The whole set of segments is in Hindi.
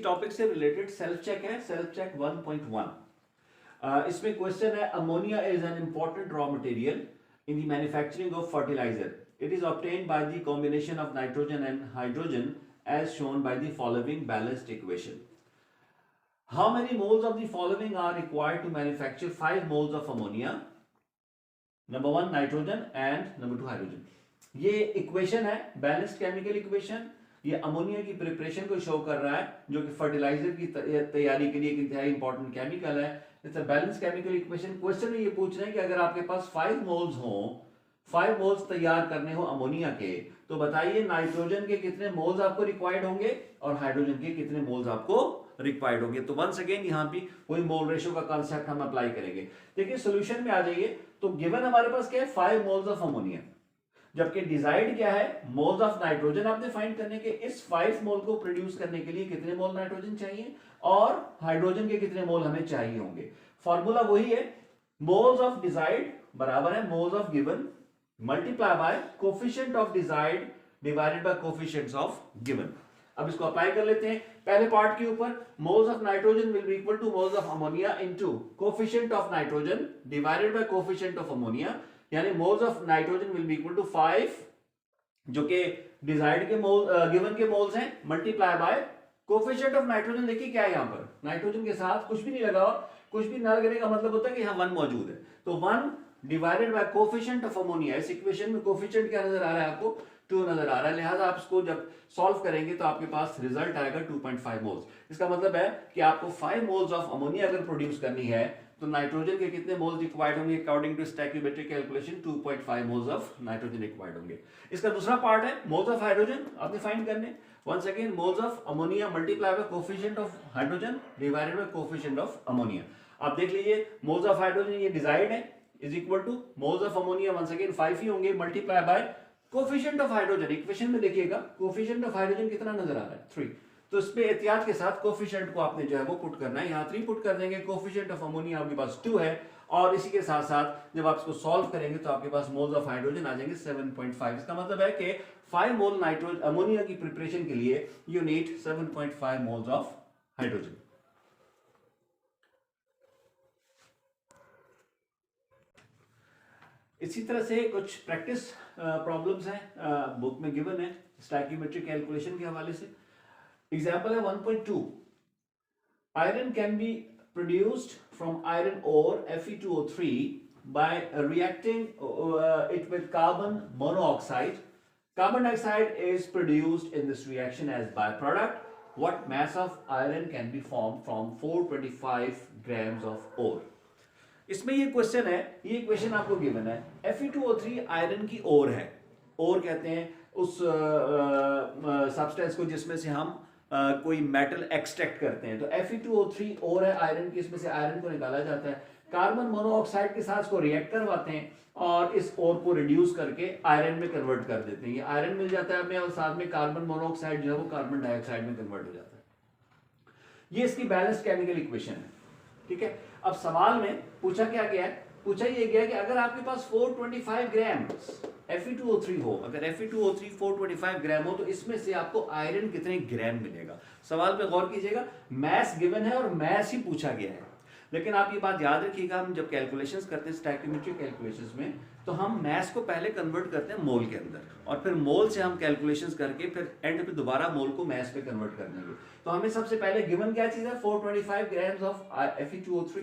टॉपिक से रिलेटेड सेल्फ चेक है, सेल्फ चेक 1.1। इसमें क्वेश्चन है, ammonia is an important raw material in the manufacturing of fertilizer. It is obtained by the combination of nitrogen and hydrogen as shown by the following balanced equation. How many moles of the following are required to manufacture 5 moles of ammonia? Number 1 nitrogen and number 2 hydrogen। ये इक्वेशन है बैलेंस्ड केमिकल इक्वेशन। ये अमोनिया की प्रिपरेशन को शो कर रहा है, जो कि फर्टिलाइजर की तैयारी के लिए एक इंतहाई इंपॉर्टेंट केमिकल है। It's a balanced chemical equation. Question में ये पूछ रहे हैं कि अगर आपके पास 5 मोल्स हो, 5 मोल्स तैयार करने हो अमोनिया के, तो बताइए नाइट्रोजन के कितने मोल्स आपको रिक्वायर्ड होंगे और हाइड्रोजन के कितने मोल्स आपको रिक्वायर्ड होंगे। तो वंस अगेन यहां भी वही मोल रेशियो का कांसेप्ट हम अप्लाई करेंगे। देखिए सॉल्यूशन में आ जाइए, तो गिवन हमारे पास क्या है 5 मोल्स ऑफ अमोनिया, जबकि डिजाइड क्या है मोल्स ऑफ नाइट्रोजन आपने फाइंड करने के। इस 5 मोल को प्रोड्यूस करने के लिए कितने मोल नाइट्रोजन चाहिए और हाइड्रोजन के कितने मोल हमें चाहिए होंगे। फॉर्मूला वही है, मोल्स ऑफ डिजाइड बराबर है moles of given multiply by coefficient of desired divided by coefficients of given. अब इसको अप्लाई कर लेते हैं पहले पार्ट के ऊपर। Moles of nitrogen will be equal to moles of ammonia into coefficient of nitrogen divided by coefficient of ammonia, यानी moles of nitrogen will be equal to 5 जो कि डिजाइड के मोल गिवन के मोल्स हैं, multiply by coefficient of nitrogen. देखिए क्या है यहां पर, नाइट्रोजन के साथ कुछ भी नहीं लगा, कुछ भी ना लगने का मतलब होता है कि यहां 1 मौजूद है, तो 1 divided by coefficient of ammonia. इस इक्वेशन में कोफिशिएंट क्या नजर आ रहा है आपको, 2 नजर आ रहा है, लिहाजा आप इसको जब सॉल्व करेंगे तो आपके पास रिजल्ट आएगा 2.5 मोल्स। इसका मतलब है कि आपको 5 मोल्स ऑफ अमोनिया अगर प्रोड्यूस करनी है तो नाइट्रोजन के कितने मोल्स रिक्वायर्ड होंगे according to stoichiometric calculation, 2.5 moles of nitrogen required होंगे। इसका दूसरा पार्ट है मोल्स ऑफ हाइड्रोजन आपने फाइंड करने। Once again moles of ammonia multiply by coefficient of hydrogen divided by coefficient of ammonia. आप देख लीजिए मोल्स ऑफ हाइड्रोजन ये डिजाइड है is equal to moles of ammonia once again 5 ही होंगे multiply by coefficient of hydrogen. Equation में देखिएगा कोफिशिएंट ऑफ हाइड्रोजन कितना नजर आ रहा है 3, तो इस पे एहतियात के साथ कोफिशिएंट को आपने जो है वो पुट करना है। यहाँ 3 पुट कर देंगे, कोफिशिएंट ऑफ अमोनिया आपके पास 2 है, और इसी के साथ साथ जब आप इसको सॉल्व करेंगे तो आपके पास मोल्स ऑफ हाइड्रोजन आ जाएंगे 7.5। इसका मतलब है कि 5 मोल नाइट्रोजन अमोनिया की प्रिपरेशन के लिए you need 7.5 moles of hydrogen. इसी तरह से कुछ प्रैक्टिस प्रॉब्लम्स हैं बुक में गिवन है स्टोइकियोमेट्रिक कैलकुलेशन के हवाले से। एग्जांपल है 1.2, iron can be produced from iron ore Fe2O3 by reacting it with carbon monoxide. Carbon dioxide is produced in this reaction as by product. What mass of iron can be formed from 425 grams of ore. इसमें ये क्वेश्चन है, ये क्वेश्चन आपको गिवन है Fe2O3 आयरन की ओर है। ओर कहते हैं उस सब्सटेंस को जिसमें से हम कोई मेटल एक्सट्रैक्ट करते हैं, तो Fe2O3 ओर है आयरन की, इसमें से आयरन को निकाला जाता है, कार्बन मोनोऑक्साइड के साथ इसको रिएक्ट करवाते हैं और इस ओर को रिड्यूस करके आयरन में कन्वर्ट कर देते हैं। ये आयरन मिल जाता है हमें और साथ में कार्बन मोनोऑक्साइड जो है वो कार्बन डाइऑक्साइड में कन्वर्ट हो जाता है। ये इसकी बैलेंस्ड केमिकल इक्वेशन है, ठीक है। अब सवाल में पूछा क्या गया है, पूछा ये गया कि अगर आपके पास 425 ग्राम Fe2O3 हो, अगर Fe2O3 425 ग्राम हो तो इसमें से आपको आयरन कितने ग्राम मिलेगा। सवाल पे गौर कीजिएगा, मैस गिवन है और मैस ही पूछा गया है, लेकिन आप ये बात याद रखिएगा हम जब कैलकुलेशंस करते हैं स्टोइकियोमेट्रिक कैलकुलेशंस में, तो हम मैस को पहले कन्वर्ट करते हैं मोल के अंदर और फिर मोल से हम कैलकुलेशंस करके फिर एंड पे दोबारा मोल को मैस पे कन्वर्ट कर देंगे। तो हमें सबसे पहले गिवन क्या चीज है 425 ग्राम्स ऑफ Fe2O3।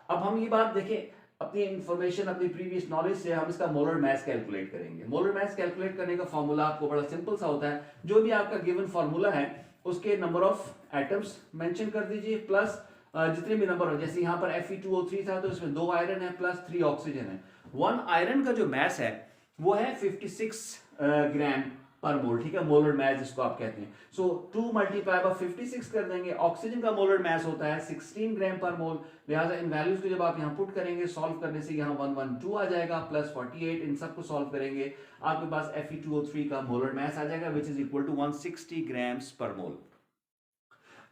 अब हम ये बात देखें अपनी इंफॉर्मेशन अपनी प्रीवियस नॉलेज से हम इसका मोलर मास कैलकुलेट करेंगे। मोलर मास कैलकुलेट करने का फॉर्मूला आपको बड़ा सिंपल सा होता है, जो भी आपका गिवन फॉर्मूला है उसके नंबर ऑफ एटम्स मेंशन कर दीजिए प्लस जितने भी नंबर हो, जैसे यहाँ पर Fe2O3 था तो इसमें 2 आयरन है प्लस 3 ऑक्सीजन है। 1 आयरन का जो मास है वो है 56 ग्राम पर मोल, ठीक है, मोलर मास जिसको आप कहते हैं। सो 2 मल्टीप्लाई बाय 56 कर देंगे। ऑक्सीजन का मोलर मास होता है 16 ग्राम पर मोल, लिहाजा इन वैल्यूज को जब आप यहाँ पुट करेंगे सॉल्व करने से यहाँ 112 आ जाएगा प्लस 48, इन सबको सॉल्व करेंगे आपके पास Fe2O3 का मोलर मास आ जाएगा which is equal to 160 grams per mole.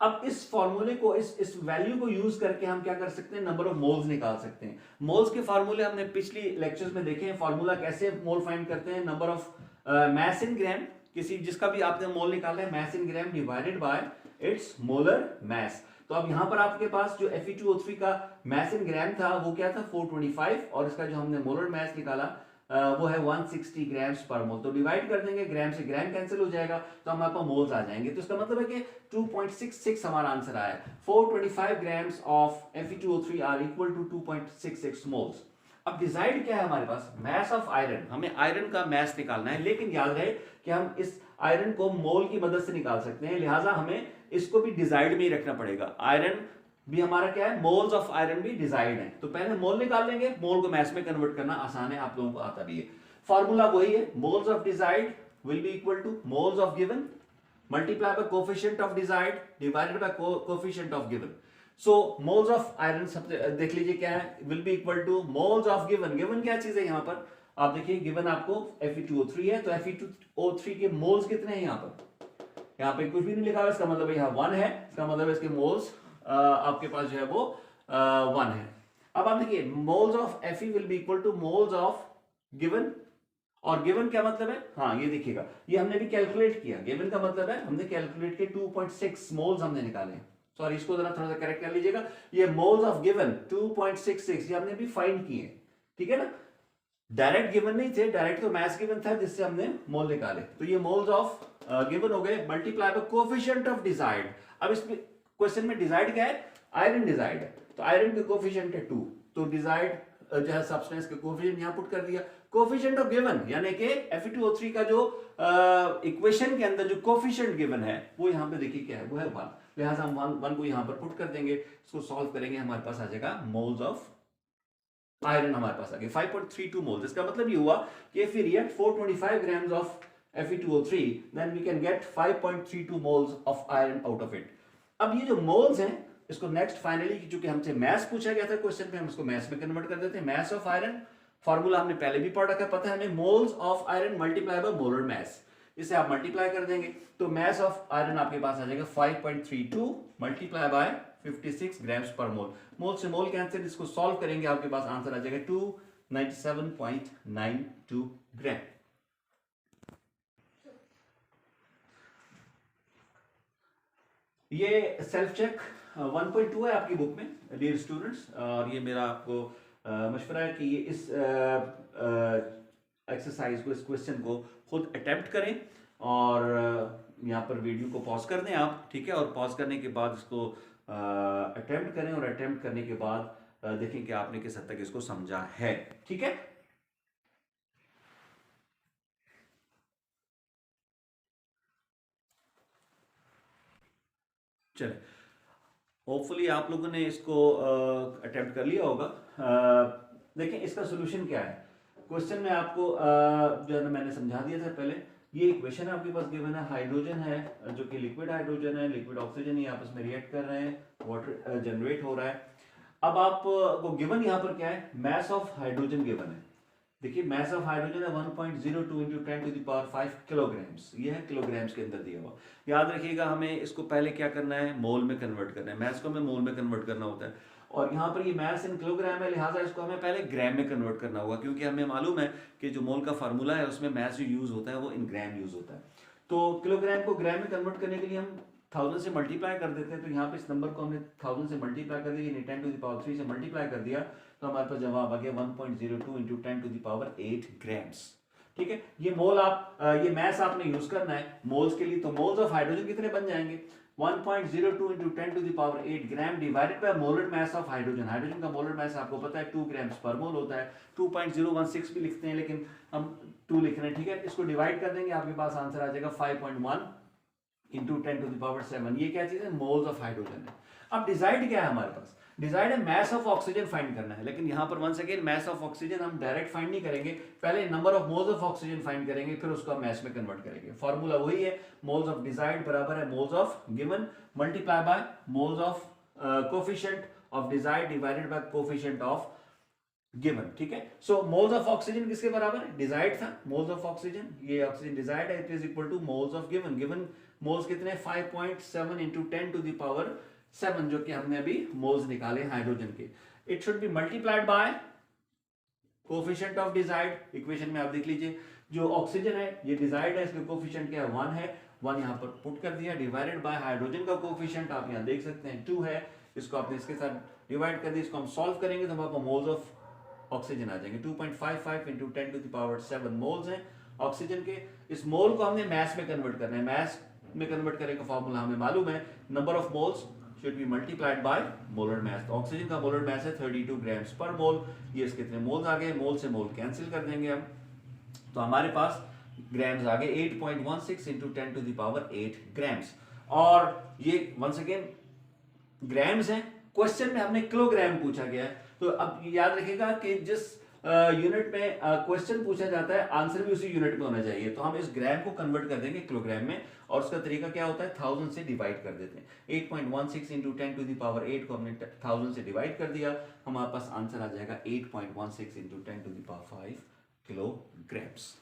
अब इस फॉर्मूले को इस वैल्यू को यूज करके हम क्या कर सकते हैं, नंबर ऑफ मोल्स निकाल सकते हैं। मोल्स के फार्मूले हमने पिछली लेक्चर्स में देखे हैं, फार्मूला कैसे मोल फाइंड करते हैं, नंबर ऑफ मास इन ग्राम, किसी जिसका भी आपने मोल निकाला है mass in gram divided by its molar mass. तो अब यहाँ पर आपके पास जो Fe2O3 का मास इन ग्राम था वो क्या था 425, और इसका जो हमने मोलर मास निकाला वो है 160 ग्राम्स पर मोल। तो डिवाइड कर देंगे, ग्राम से ग्राम कैंसिल हो जाएगा तो हमारे पास मोल्स आ जाएंगे। तो इसका मतलब है कि 2.66 हमारा आंसर आया। 425 grams of Fe2O3 are equal to 2.66 moles. अब डिसाइड क्या है हमारे पास, मैस ऑफ आयरन, हमें आयरन का मैस निकालना है, लेकिन याद रहे कि हम इस आयरन को मोल की मदद से निकाल सकते हैं, लिहाजा हमें इसको भी डिजाइड में ही रखना पड़ेगा। आयरन भी हमारा क्या है, मोल्स ऑफ आयरन भी डिजाइड है। तो पहले मोल निकाल लेंगे, मोल को मैस में कन्वर्ट करना आसान है, आप लोगों को आता भी है। फॉर्मूला वही है, moles of desired will be equal to moles of given multiply by coefficient of desired divided by coefficient of given. So moles of iron सब देख लीजिए क्या है, will be equal to moles of given. Given क्या चीज है यहाँ पर, आप देखिए गिवन आपको Fe2O3 है, तो Fe2O3 के मोल्स कितने हैं यहाँ पर, यहाँ पे कुछ भी नहीं लिखा हुआ, इसका मतलब यहाँ 1 है, इसका मतलब इसके मोल्स आपके पास जो है वो 1 है। अब आप देखिए moles of Fe will be equal to moles of given, और गिवन क्या मतलब है, हाँ ये देखिएगा, ये हमने भी कैलकुलेट किया, गिवन का मतलब है हमने कैलकुलेट किया 2.6 मोल्स हमने निकाले। सॉरी इसको जरा थोड़ा सा करेक्ट कर लीजिएगा, ये मोल्स ऑफ गिवन 2.66 ये हमने भी फाइंड किए, ठीक है ना। डायरेक्ट गिवन नहीं थे, डायरेक्ट तो मैस गिवन था जिससे हमने मोल निकाले। तो ये मोल्स ऑफ गिवन हो गए, मल्टीप्लाई बाय कोफिशिएंट ऑफ डिजाइड। अब इस क्वेश्चन में डिजाइड क्या है, आयरन डिजाइड है, तो आयरन के कोफिशिएंट है 2, तो डिजाइड जो है सब्सटेंस के कोफिशिएंट यहां पुट कर दिया। कोफिशिएंट ऑफ गिवन यानी कि Fe2O3 का जो इक्वेशन के अंदर जो कोफिशिएंट गिवन है वो यहां पे देखिए क्या है, वो है 1, लिहाजा हम 1 को यहां पर पुट कर देंगे, इसको सॉल्व करेंगे, हमारे पास आ जाएगा मोल्स ऑफ आयरन हमारे पास आ गया 5.32 मोल्स। इसका मतलब ये हुआ कि if we react 425 grams of Fe2O3 then we can get 5.32 moles of iron out of it। अब ये जो मोल्स हैं इसको नेक्स्ट फाइनली चूंकि हमसे मैस पूछा गया था क्वेश्चन पे, हम इसको मैस में कन्वर्ट कर देते हैं। मैस ऑफ आयरन फार्मूला हमने पहले भी पढ़ रखा है, पता है हमें, moles of iron multiply by molar मास, इसे आप मल्टीप्लाई कर देंगे तो मैस ऑफ आयरन आपके पास आ जाएगा 5.32 मल्टीप्लाई बाय 56 ग्राम्स पर मोल। मोल से मोल कैंसिल, इसको सॉल्व करेंगे आपके पास आंसर आ जाएगा 297.92 ग्राम। ये सेल्फ चेक 1.2 है आपकी बुक में डियर स्टूडेंट्स, और ये मेरा आपको मशवरा है कि ये इस एक्सरसाइज को, इस क्वेश्चन को खुद अटेम्प्ट करें, और यहाँ पर वीडियो को पॉज कर दें आप, ठीक है, और पॉज करने के बाद इसको अटेम्प्ट करें, और अटेम्प्ट करने के बाद देखें कि आपने किस हद तक इसको समझा है, ठीक है। चले, होपफुली आप लोगों ने इसको अटेम्प्ट कर लिया होगा। देखें इसका सोल्यूशन क्या है, क्वेश्चन में आपको जो है मैंने समझा दिया था पहले। ये इक्वेशन आपके पास गिवन है, हाइड्रोजन है जो कि लिक्विड हाइड्रोजन है, लिक्विड ऑक्सीजन, ये आपस में रिएक्ट कर रहे हैं, वाटर जनरेट हो रहा है। अब आपको गिवन यहाँ पर क्या है, मैस ऑफ हाइड्रोजन गिवन है। देखिए मैस ऑफ हाइड्रोजन है 1.02 into 10 to the power 5 kilograms, ये है किलोग्राम्स के अंदर दिया हुआ। याद रखिएगा हमें इसको पहले क्या करना है, मोल में कन्वर्ट करना है, मैस को हमें मोल में कन्वर्ट करना होता है, और यहाँ पर ये मैस इन किलोग्राम है, लिहाजा इसको हमें पहले ग्राम में कन्वर्ट करना होगा, क्योंकि हमें मालूम है कि जो मोल का फार्मूला है उसमें मैस जो यूज होता है वो इन ग्राम यूज होता है। तो किलोग्राम को ग्राम में कन्वर्ट करने के लिए हम 1000 से मल्टीप्लाई कर देते हैं, तो यहाँ पे इस नंबर को हमने 1000 से मल्टीप्लाई कर दिया, 10 टू द पावर 3 से मल्टीप्लाई कर दिया, तो हमारे पास जवाब आ गया 1.02 into 10 to the power 8 grams, ठीक है। ये मोल आप ये मैस आपने यूज करना है मोल्स के लिए, तो मोल्स ऑफ हाइड्रोजन कितने बन जाएंगे, 1.02 into 10 to the power 8 gram divided by molar mass of hydrogen. Hydrogen का मोलर मास आपको पता है 2 ग्राम्स पर मोल होता है, 2.016 भी लिखते हैं लेकिन हम 2 लिख रहे हैं, ठीक है। इसको डिवाइड कर देंगे, आपके पास आंसर आ जाएगा 5.1 इंटू 10 टू द पावर 7। ये क्या चीज है, मोल्स ऑफ हाइड्रोजन है। अब डिजाइड क्या है हमारे पास, डिजाइड है मैस ऑफ ऑक्सीजन फाइंड करना है, लेकिन यहां पर once again mass of oxygen हम डायरेक्ट फाइंड नहीं करेंगे, पहले number of moles of oxygen find करेंगे, फिर उसको हम मैस में कन्वर्ट करेंगे। फॉर्मूला वही है, मोल्स ऑफ डिजाइड बराबर है moles of given multiply by moles of coefficient of desired divided by coefficient of given, ठीक है। सो मोल्स ऑफ ऑक्सीजन किसके बराबर है, डिजाइड था, मोल्स ऑफ ऑक्सीजन, ये ऑक्सीजन डिजाइड है, it is equal to moles of given. Given moles कितने, 5.7 इंटू 10 टू द पावर 7, जो कि हमने अभी मोल्स निकाले हाइड्रोजन के। It should be multiplied by coefficient of desired, equation में आप देख लीजिए जो ऑक्सीजन है ये डिजाइड है, इसका कोफिशिएंट क्या है 1 है, 1 यहाँ पर पुट कर दिया, डिवाइडेड बाय हाइड्रोजन का कोफिशिएंट आप यहाँ देख सकते हैं 2 है, इसको आपने इसके साथ डिवाइड कर दिया, इसको हम सॉल्व करेंगे तो हमारे पास मोल्स ऑफ ऑक्सीजन आ जाएंगे 2.55 into 10 to the power 7 moles हैं ऑक्सीजन के। इस मोल को हमने मैस में कन्वर्ट करना है, मैस में कन्वर्ट करने का फॉर्मूला हमें मालूम है, number of moles should be multiplied by molar mass। तो ऑक्सीजन का मोलर मास है 32 ग्राम्स पर मोल, ये इसके कितने मोल्स आ गए, मोल से मोल कैंसिल कर देंगे हम, तो हमारे पास ग्राम्स आ गए 8.16 into 10 to the power 8 grams. और ये वंस अगेन ग्राम्स हैं, क्वेश्चन में हमने किलोग्राम पूछा गया है, तो अब याद रखिएगा कि जिस यूनिट में क्वेश्चन पूछा जाता है आंसर भी उसी यूनिट में होना चाहिए, तो हम इस ग्राम को कन्वर्ट कर देंगे किलोग्राम में, और उसका तरीका क्या होता है 1000 से डिवाइड कर देते हैं। 8.16 इंटू 10 टू द पावर 8 को हमने 1000 से डिवाइड कर दिया, हमारे पास आंसर आ जाएगा 8.16 into 10 to the power 5 kilograms.